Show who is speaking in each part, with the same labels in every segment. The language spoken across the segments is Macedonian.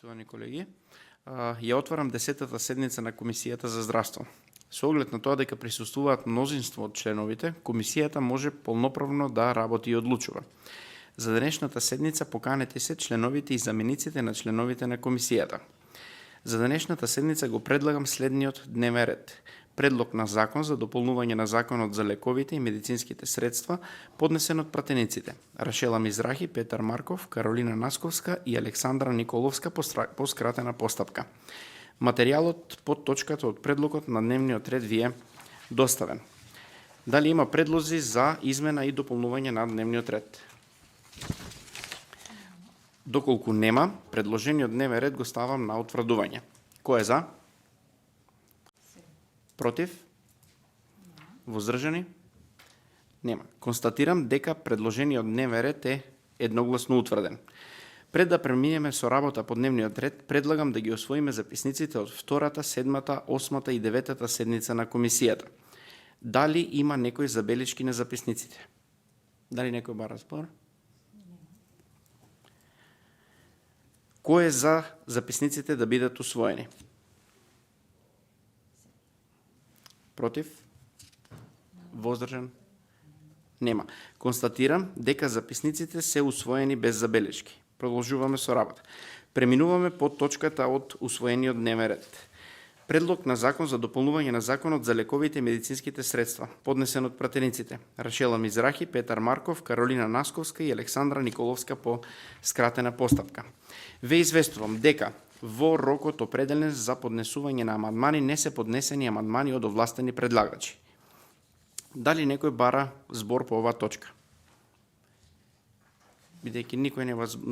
Speaker 1: Почитувани колеги, ја отварам 10-та седница на Комисијата за здравство. Со оглед на тоа дека присуствуваат мнозинство од членовите, Комисијата може полноправно да работи и одлучува. За денешната седница поканети се членовите и замениците на членовите на Комисијата. За денешната седница го предлагам следниот дневен ред. Предлог на закон за дополнување на законот за лековите и медицинските средства, поднесен од пратениците Рашела Мизрахи, Петар Марков, Каролина Насковска и Александра Николовска по скратена постапка. Материјалот под точката од предлогот на дневниот ред ви е доставен. Дали има предлози за измена и дополнување на дневниот ред? Доколку нема, предложениот дневен ред го ставам на утврдување. Кој е за? Против? Воздржани? Нема. Констатирам дека предложениот дневен ред е едногласно утврден. Пред да преминеме со работа по дневниот ред, предлагам да ги освоиме записниците од 2-та, 7-та, 8-та и 9-та седница на Комисијата. Дали има некои забелешки на записниците? Дали некој бара збор? Кој е за записниците да бидат усвоени? Против? Воздржан? Нема. Констатирам дека записниците се усвоени без забелешки. Продолжуваме со работа. Преминуваме по точката од усвоениот дневен ред. Предлог на закон за дополнување на законот за лековите и медицинските средства, поднесен од пратениците Рашела Мизрахи, Петар Марков, Каролина Насковска и Александра Николовска по скратена постапка. Ве известувам дека во рокот определен за поднесување на амандмани не се поднесени амандмани од овластени предлагачи. Дали некој бара збор по оваа точка? Бидејќи никој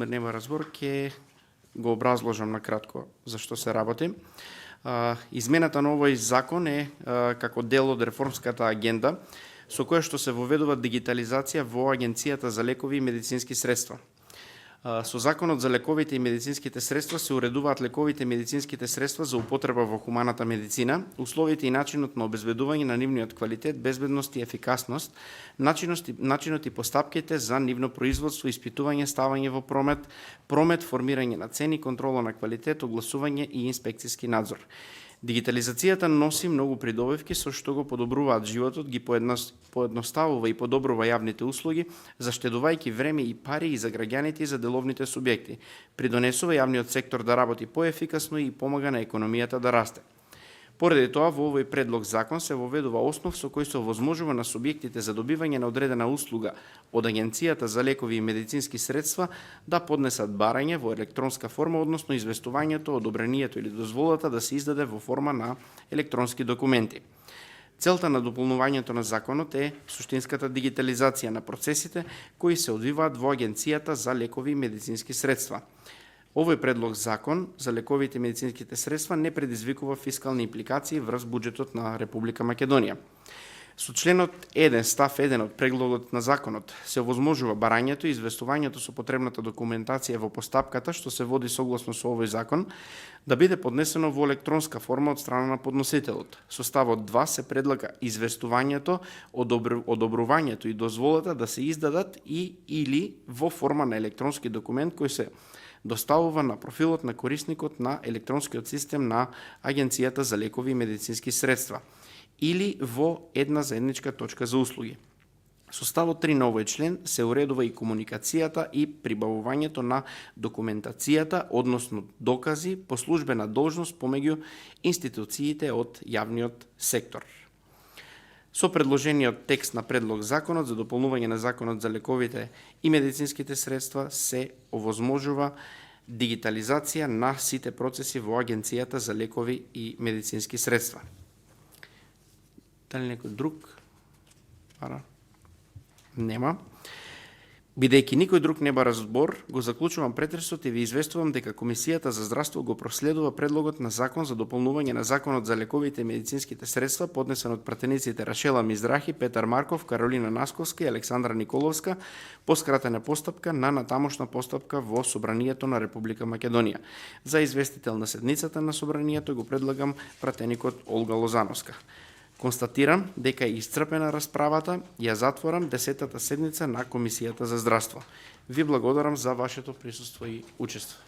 Speaker 1: нема разбор, ќе го образложам на кратко зашто се работи. Измената на овој закон е како дел од реформската агенда со која што се воведува дигитализација во Агенцијата за лекови и медицински средства. Со законот за лековите и медицинските средства се уредуваат лековите и медицинските средства за употреба во хуманата медицина, условите и начинот на обезбедување на нивниот квалитет, безбедност и ефикасност, начинот и постапките за нивно производство, испитување, ставање во промет, формирање на цени, контрола на квалитет, огласување и инспекцијски надзор. Дигитализацијата носи многу придобивки со што го подобруваат животот, ги поедноставува и подобрува јавните услуги, заштедувајќи време и пари и за граѓаните и за деловните субјекти. Придонесува јавниот сектор да работи поефикасно и помага на економијата да расте. Поради тоа, во овој предлог закон се воведува основ со кој се овозможува на субјектите за добивање на одредена услуга од Агенцијата за лекови и медицински средства да поднесат барање во електронска форма, односно известувањето, одобрението или дозволата да се издаде во форма на електронски документи. Целта на дополнувањето на законот е суштинската дигитализација на процесите кои се одвиваат во Агенцијата за лекови и медицински средства. Овој предлог закон за лековите и медицинските средства не предизвикува фискални импликации врз буџетот на Република Македонија. Со членот 1, став 1 од прегледот на законот се овозможува барањето и известувањето со потребната документација во постапката што се води согласно со овој закон да биде поднесено во електронска форма од страна на подносителот. Со ставот 2 се предлага известувањето, одобрувањето и дозволата да се издадат и или во форма на електронски документ кој се доставува на профилот на корисникот на електронскиот систем на Агенцијата за лекови и медицински средства или во една заедничка точка за услуги. Со ставот 3 на овој член се уредува и комуникацијата и прибавувањето на документацијата, односно докази по службена должност помеѓу институциите од јавниот сектор. Со предложениот текст на предлог законот за дополнување на законот за лековите и медицинските средства се овозможува дигитализација на сите процеси во Агенцијата за лекови и медицински средства. Дали некој друг? Нема. Бидејќи никој друг не бара збор, го заклучувам претресот и ви известувам дека Комисијата за здравство го проследува предлогот на закон за дополнување на законот за лековите и медицинските средства, поднесен од пратениците Рашела Мизрахи, Петар Марков, Каролина Насковска и Александра Николовска по скратена постапка на натамошна постапка во Собранието на Република Македонија. За известител на седницата на Собранието го предлагам пратеникот Олга Лозановска. Констатирам дека е исцрпена расправата, ја затворам 10-та седница на Комисијата за здравство. Ви благодарам за вашето присуство и учество.